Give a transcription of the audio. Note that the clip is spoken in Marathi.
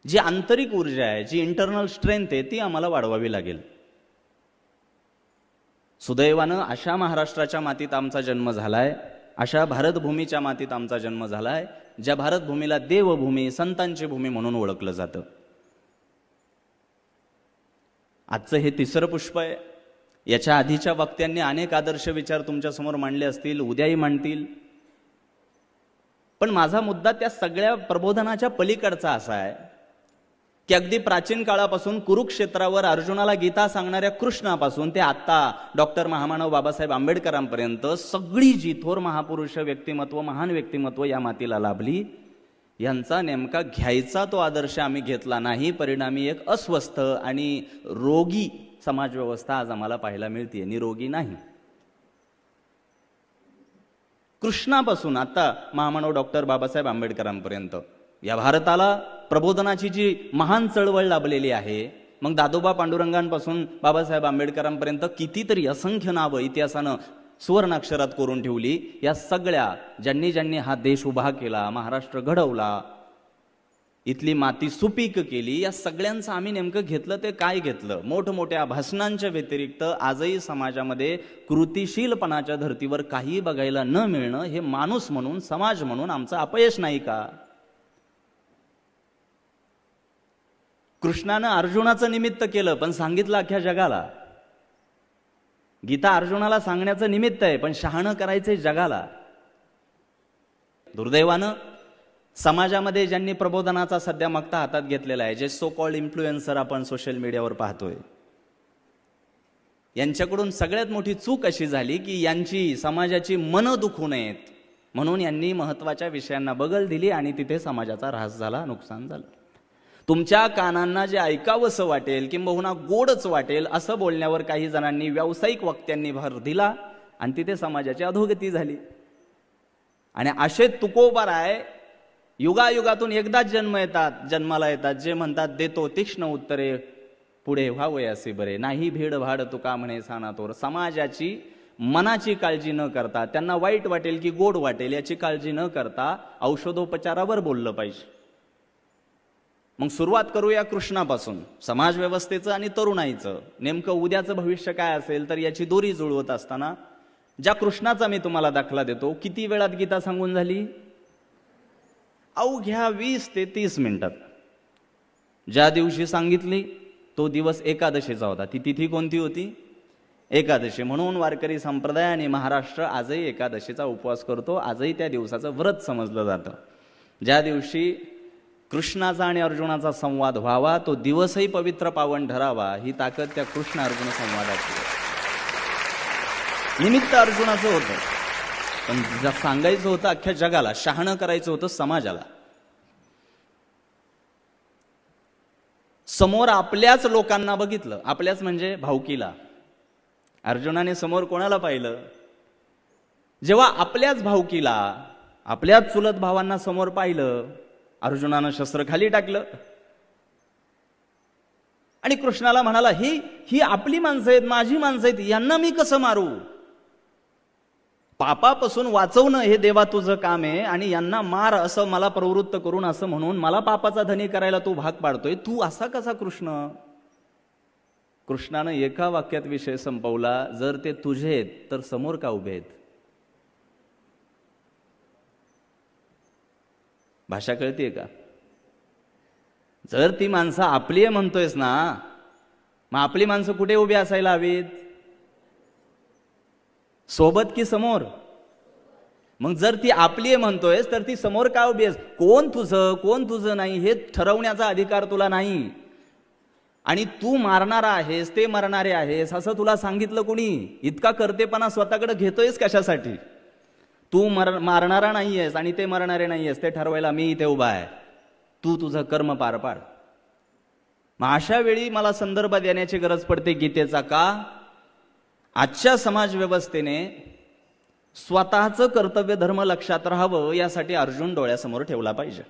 जी आंतरिक ऊर्जा आहे, जी इंटरनल स्ट्रेंथ आहे, ती आम्हाला वाढवावी लागेल. सुदैवानं अशा महाराष्ट्राच्या मातीत आमचा जन्म झालाय, अशा भारतभूमीच्या मातीत आमचा जन्म झालाय, ज्या भारतभूमीला देवभूमी, संतांची भूमी म्हणून ओळखलं जातं. आजचं हे तिसरं पुष्प आहे. याच्या आधीच्या वक्त्यांनी अनेक आदर्श विचार तुमच्या समोर मांडले असतील, उद्याही मांडतील. पण माझा मुद्दा त्या सगळ्या प्रबोधनाच्या पलीकडचा असा आहे की अगदी प्राचीन काळापासून कुरुक्षेत्रावर अर्जुनाला गीता सांगणाऱ्या कृष्णापासून ते आता डॉक्टर महामानव बाबासाहेब आंबेडकरांपर्यंत सगळी जी थोर महापुरुष व्यक्तिमत्व, महान व्यक्तिमत्व या मातीला लाभली, यांचा नेमका घ्यायचा तो आदर्श आम्ही घेतला नाही. परिणामी एक अस्वस्थ आणि रोगी समाज व्यवस्था आज आम्हाला पाहायला मिळते, निरोगी नाही. कृष्णापासून आता महामानव डॉक्टर बाबासाहेब आंबेडकरांपर्यंत या भारताला प्रबोधनाची जी महान चळवळ लाभलेली आहे, मग दादोबा पांडुरंगांपासून बाबासाहेब आंबेडकरांपर्यंत कितीतरी असंख्य नावं इतिहासानं सुवर्णाक्षरात कोरून ठेवली. या सगळ्या ज्यांनी ज्यांनी हा देश उभा केला, महाराष्ट्र घडवला, इथली माती सुपीक केली, या सगळ्यांचं आम्ही नेमकं घेतलं ते काय घेतलं? मोठमोठ्या भाषणांच्या व्यतिरिक्त आजही समाजामध्ये कृतिशीलपणाच्या धर्तीवर काही बघायला न मिळणं हे माणूस म्हणून, समाज म्हणून आमचं अपयश नाही का? कृष्णानं अर्जुनाचं निमित्त केलं पण सांगितलं अख्ख्या जगाला. गीता अर्जुनाला सांगण्याचं निमित्त आहे पण शहाणं करायचंय जगाला. दुर्दैवानं समाजामध्ये ज्यांनी प्रबोधनाचा सध्या मक्ता हातात घेतलेला आहे, जे सो कॉल्ड इन्फ्लुएन्सर आपण सोशल मीडियावर पाहतोय, यांच्याकडून सगळ्यात मोठी चूक अशी झाली की यांची समाजाची मनं दुखू नयेत म्हणून यांनी महत्वाच्या विषयांना बगल दिली आणि तिथे समाजाचा ऱ्हास झाला, नुकसान झालं. तुमच्या कानांना जे ऐकावंसं वाटेल किंबहुना गोडच वाटेल असं बोलण्यावर काही जणांनी, व्यावसायिक वक्त्यांनी भर दिला आणि तिथे समाजाची अधोगती झाली. आणि असे तुकोबाराय युगायुगातून एकदाच जन्माला येतात जे म्हणतात देतो तीक्ष्ण उत्तरे, पुढे व्हावय असे बरे, नाही भीड भाड तुका म्हणे सानातोर. समाजाची मनाची काळजी न करता, त्यांना वाईट वाटेल की गोड वाटेल याची काळजी न करता औषधोपचारावर बोललं पाहिजे. मग सुरुवात करूया कृष्णापासून, समाज व्यवस्थेचं आणि तरुणाईचं. नेमकं उद्याचं भविष्य काय असेल तर याची दोरी जुळवत असताना ज्या कृष्णाचा मी तुम्हाला दाखला देतो, किती वेळात गीता सांगून झाली? अवघ्या 20 ते 30 मिनिटात. ज्या दिवशी सांगितली तो दिवस एकादशीचा होता. ती तिथी कोणती होती? एकादशी. म्हणून वारकरी संप्रदाय आणि महाराष्ट्र आजही एकादशीचा उपवास करतो. आजही त्या दिवसाचं व्रत समजलं जातं. ज्या दिवशी कृष्णाचा आणि अर्जुनाचा संवाद व्हावा, तो दिवसही पवित्र पावन ठरावा, ही ताकद त्या कृष्ण अर्जुन संवादाची. निमित्त अर्जुनाचं होतं पण सांगायचं होतं अख्ख्या जगाला, शहाणं करायचं होतं समाजाला. समोर आपल्याच लोकांना बघितलं, आपल्याच म्हणजे भावकीला. अर्जुनाने समोर कोणाला पाहिलं? जेव्हा आपल्याच भावकीला, आपल्याच चुलत भावांना समोर पाहिलं, अर्जुनानं शस्त्र खाली टाकलं आणि कृष्णाला म्हणाला, ही आपली माणसं आहेत, माझी माणसं आहेत, यांना मी कसं मारू? पापापासून वाचवणं हे देवा तुझं काम आहे आणि यांना मार असं मला प्रवृत्त करून, असं म्हणून मला पापाचा धनी करायला तू भाग पाडतोय. तू असा कसा कृष्ण? कृष्णानं एका वाक्यात विषय संपवला, जर ते तुझे आहेत तर समोर का उभे आहेत? भाषा कळतीये का? जर ती माणसं आपली आहे म्हणतोयस ना, मग आपली माणसं कुठे उभी असायला हवीत? सोबत की समोर? मग जर ती आपली आहे म्हणतोयस तर ती समोर का उभी आहेस? कोण तुझं कोण तुझं नाही हे ठरवण्याचा अधिकार तुला नाही. आणि तू मारणारा आहेस, ते मरणारे आहेस असं तुला सांगितलं कोणी? इतका करतेपणा स्वतःकडे घेतोयस कशासाठी? तू मारणारा नाहीयेस आणि ते मरणारे नाहीयेस, ते ठरवायला मी इथे उभा आहे. तू तुझं कर्म पार पाड. मग अशा वेळी मला संदर्भ देण्याची गरज पडते गीतेचा. का? आजच्या समाज व्यवस्थेने स्वतःचं कर्तव्य धर्म लक्षात राहावं यासाठी अर्जुन डोळ्यासमोर ठेवला पाहिजे.